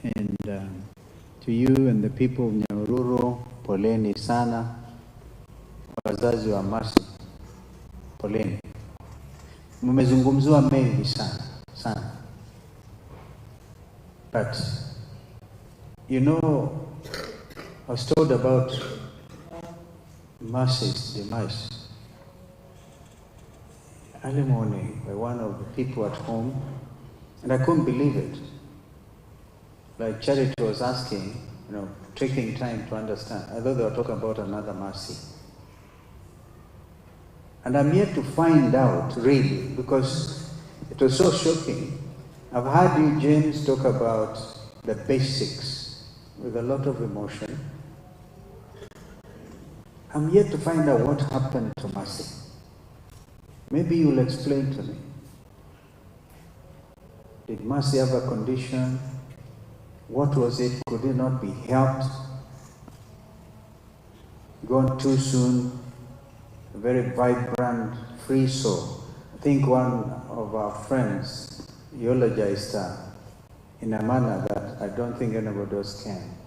And to you and the people of Nyahururu, poleni sana. Wazazi wa Mercy, poleni. Mmezungumziwa mengi sana. But, you know, I was told about Mercy's demise early morning by one of the people at home, and I couldn't believe it. Like Charity was asking, taking time to understand. I thought they were talking about another Mercy. And I'm yet to find out, really, because it was so shocking. I've heard you, James, talk about the basics with a lot of emotion. I'm yet to find out what happened to Mercy. Maybe you'll explain to me. Did Mercy have a condition? What was it? Could it not be helped? Gone too soon? A very vibrant, free soul. I think one of our friends eulogized her in a manner that I don't think anybody else can.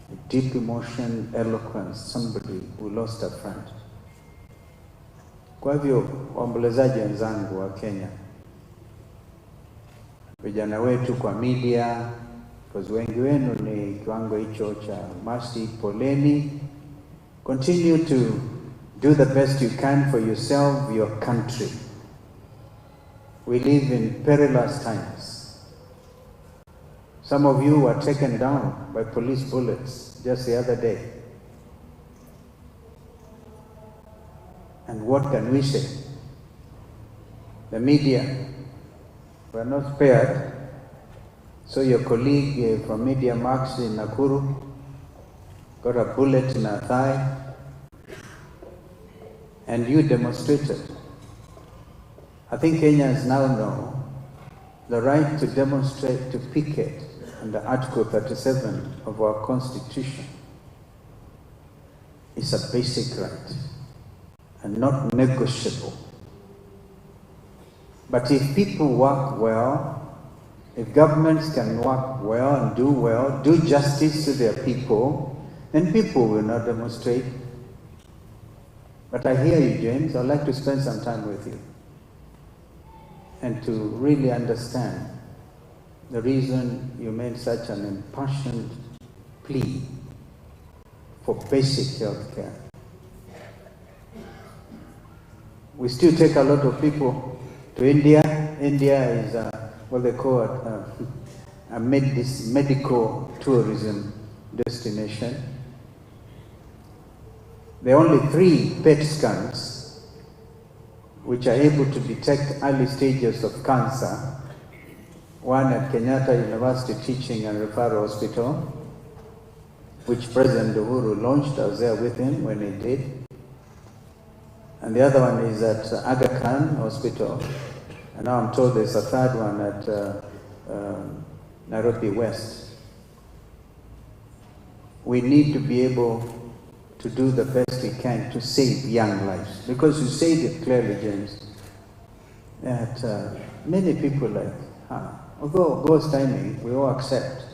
With deep emotion, eloquence, somebody who lost a friend. Kwa hivyo, waombolezaji wenzangu wa Kenya, vijana wetu kwa media, because wengi wenu ni kiwango hicho cha Mercy, poleni. Continue to do the best you can for yourself, your country. We live in perilous times. Some of you were taken down by police bullets just the other day. And what can we say? The media were not spared. So your colleague from Media Max in Nakuru got a bullet in her thigh, and you demonstrated. I think Kenyans now know the right to demonstrate, to picket under Article 37 of our Constitution is a basic right and not negotiable. But if people work well, if governments can work well and do justice to their people, then people will not demonstrate. But I hear you, James. I'd like to spend some time with you and to really understand the reason you made such an impassioned plea for basic health care. We still take a lot of people to India. India is what they call a medical tourism destination. There are only 3 PET scans which are able to detect early stages of cancer. One at Kenyatta University Teaching and Referral Hospital, which President Uhuru launched. I was there with him when he did. And the other one is at Aga Khan Hospital. And now I'm told there's a third one at Nairobi West. We need to be able to do the best we can to save young lives. Because you said it clearly, James, that many people although God's timing, we all accept,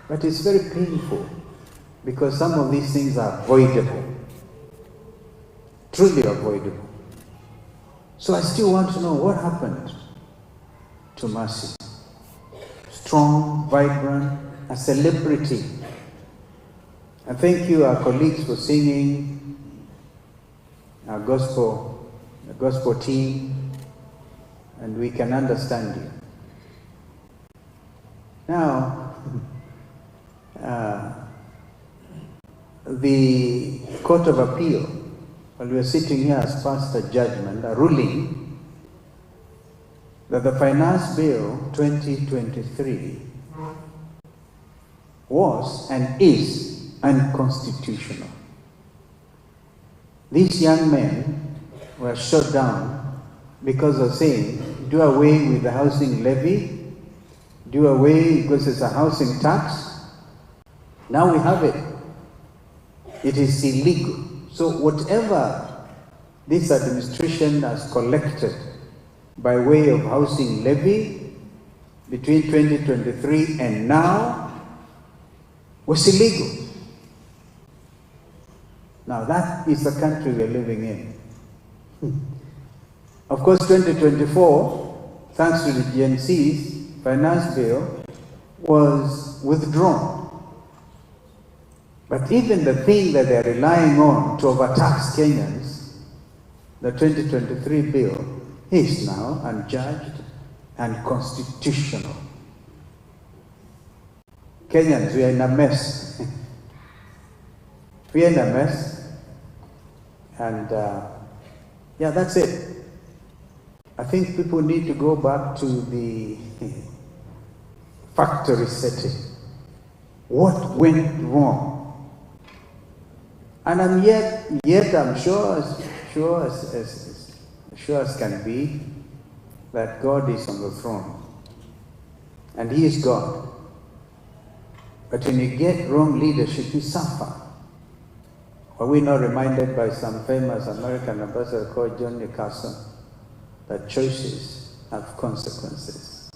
but it's very painful because some of these things are avoidable, truly avoidable. So I still want to know what happened to Mercy. Strong, vibrant, a celebrity. And thank you, our colleagues, for singing, our the gospel team, and we can understand you. Now, the Court of Appeal, while we are sitting here, has passed a judgment, a ruling, that the Finance Bill 2023 was and is unconstitutional. These young men were shot down because of saying, do away with the housing levy, do away because it's a housing tax. Now we have it. It is illegal. So whatever this administration has collected by way of housing levy between 2023 and now was illegal. Now that is the country we're living in. Of course, 2024, thanks to the GNC's finance bill, was withdrawn. But even the thing that they're relying on to overtax Kenyans, the 2023 bill, is now unjudged and constitutional. Kenyans, we are in a mess. We are in a mess. And yeah, that's it. I think people need to go back to the factory setting. What went wrong? And I'm yet I'm sure as can be, that God is on the throne. And He is God. But when you get wrong leadership, you suffer. Are we not reminded by some famous American ambassador called John Newcastle that choices have consequences?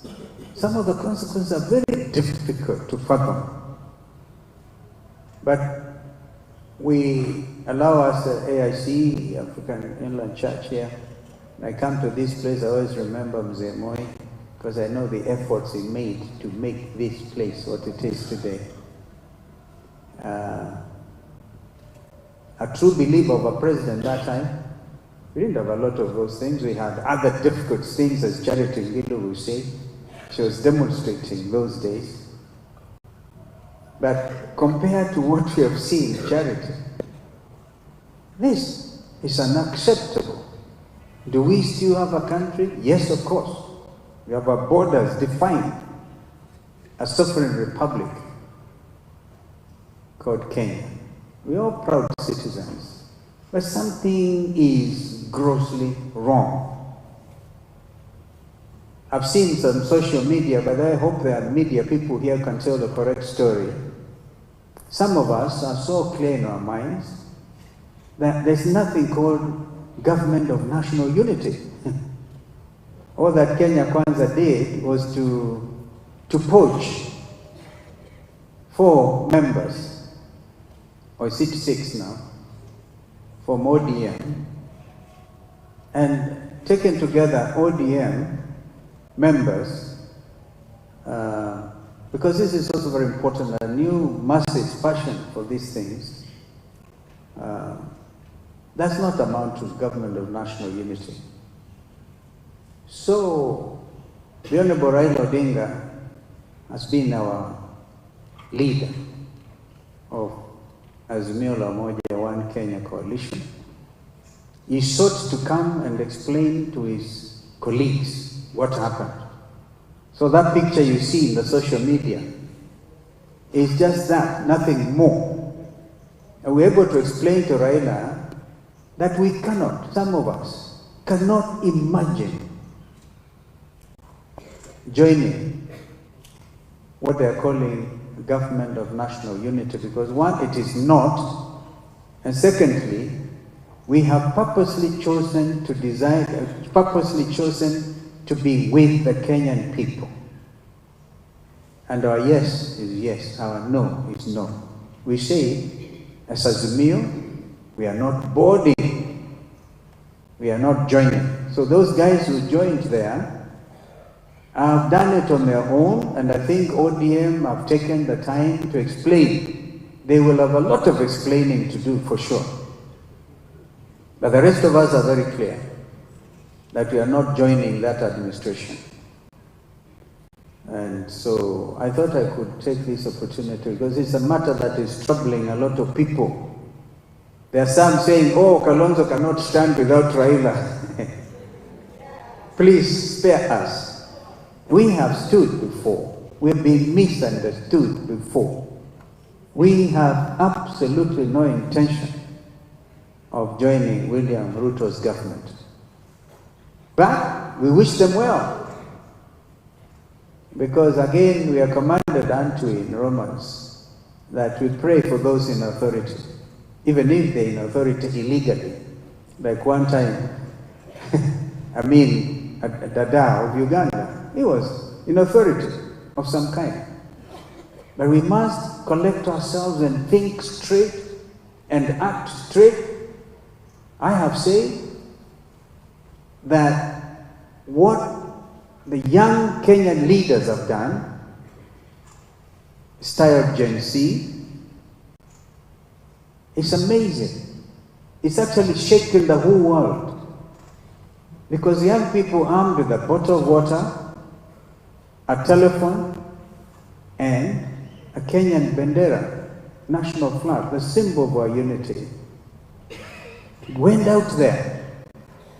Some of the consequences are very difficult to fathom. But we allow us, AIC, African Inland Church here, when I come to this place, I always remember Mercy Mawia, because I know the efforts he made to make this place what it is today. A true believer of a president that time, we didn't have a lot of those things. We had other difficult things, as Charity Ngilu would say. She was demonstrating those days. But compared to what we have seen, Charity, this is unacceptable. Do we still have a country? Yes, of course. We have our borders defined, a sovereign republic called Kenya. We are all proud citizens, but something is grossly wrong. I've seen some social media, but I hope there are media people here can tell the correct story. Some of us are so clear in our minds that there's nothing called government of national unity. All that Kenya Kwanza did was to poach 4 members, or is it 6 now, from ODM, and taken together ODM members, because this is also very important, a new masses passion for these things, does not amount to government of national unity. So, the Honorable Raila Odinga has been our leader of Azimio la Umoja One Kenya coalition. He sought to come and explain to his colleagues what happened. So that picture you see in the social media is just that, nothing more. And we're able to explain to Raila that we cannot, some of us, cannot imagine joining what they're calling government of national unity, because one, it is not, and secondly, we have purposely chosen to be with the Kenyan people. And our yes is yes, our no is no. We say, as Azimio, we are not boarding, we are not joining. So those guys who joined there have done it on their own, and I think ODM have taken the time to explain. They will have a lot of explaining to do for sure. But the rest of us are very clear that we are not joining that administration. And so I thought I could take this opportunity because it's a matter that is troubling a lot of people. There are some saying, oh, Kalonzo cannot stand without Raila. Please spare us. We have stood before. We've been misunderstood before. We have absolutely no intention of joining William Ruto's government. But we wish them well. Because again, we are commanded unto in Romans that we pray for those in authority, even if they're in authority illegally. Like one time, Dada of Uganda, he was in authority of some kind. But we must collect ourselves and think straight and act straight. I have said that what the young Kenyan leaders have done, style Gen Z, is amazing. It's actually shaken the whole world. Because young people armed with a bottle of water, a telephone, and a Kenyan bandera, national flag, the symbol of our unity, went out there.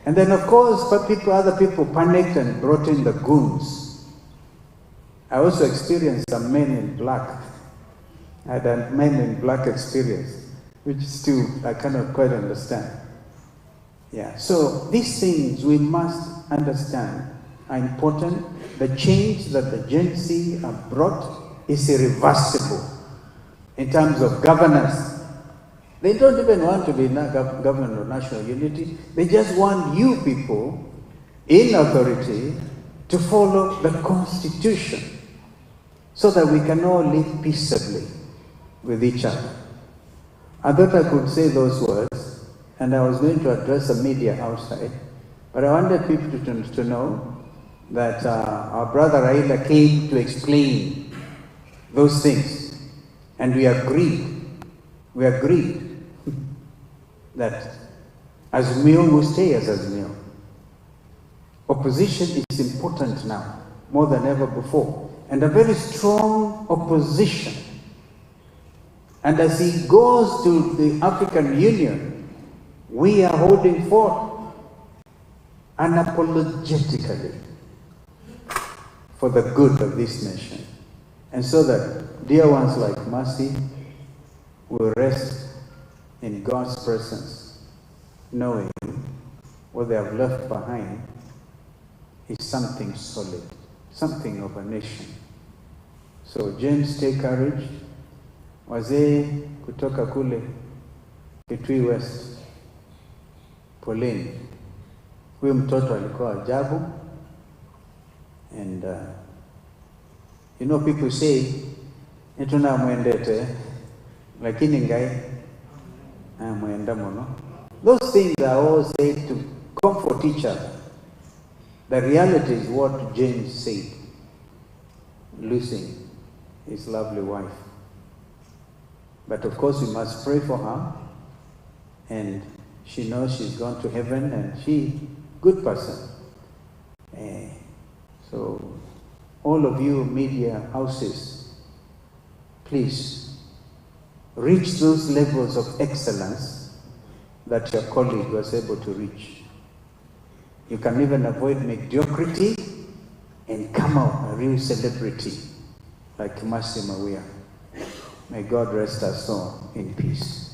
And then, of course, other people panicked and brought in the goons. I also experienced some men in black. I had a men in black experience, which still I cannot quite understand. Yeah, so these things we must understand are important. The change that the Gen Z have brought is irreversible in terms of governance. They don't even want to be government of national unity. They just want you people in authority to follow the Constitution so that we can all live peaceably with each other. I thought I could say those words, and I was going to address the media outside, but I wanted people to know that our brother Raila came to explain those things, and we agreed that Azimio will stay as Azimio. Opposition is important now, more than ever before, and a very strong opposition. And as he goes to the African Union, we are holding forth unapologetically for the good of this nation. And so that dear ones like Mercy will rest in God's presence, knowing what they have left behind is something solid, something of a nation. So James, take courage. Wazee kutoka kule Kitui West, poleni. Huyu mtoto alikuwa ajabu. And you know, people say etuna mwendete lakini ngai mwenda mono. Those things are all said to comfort each other. The reality is what James said, losing his lovely wife. But of course we must pray for her, and she knows she's gone to heaven, and she, good person. So all of you media houses, please reach those levels of excellence that your colleague was able to reach. You can even avoid mediocrity and come out a real celebrity like Mercy Mawia. May God rest our soul in peace.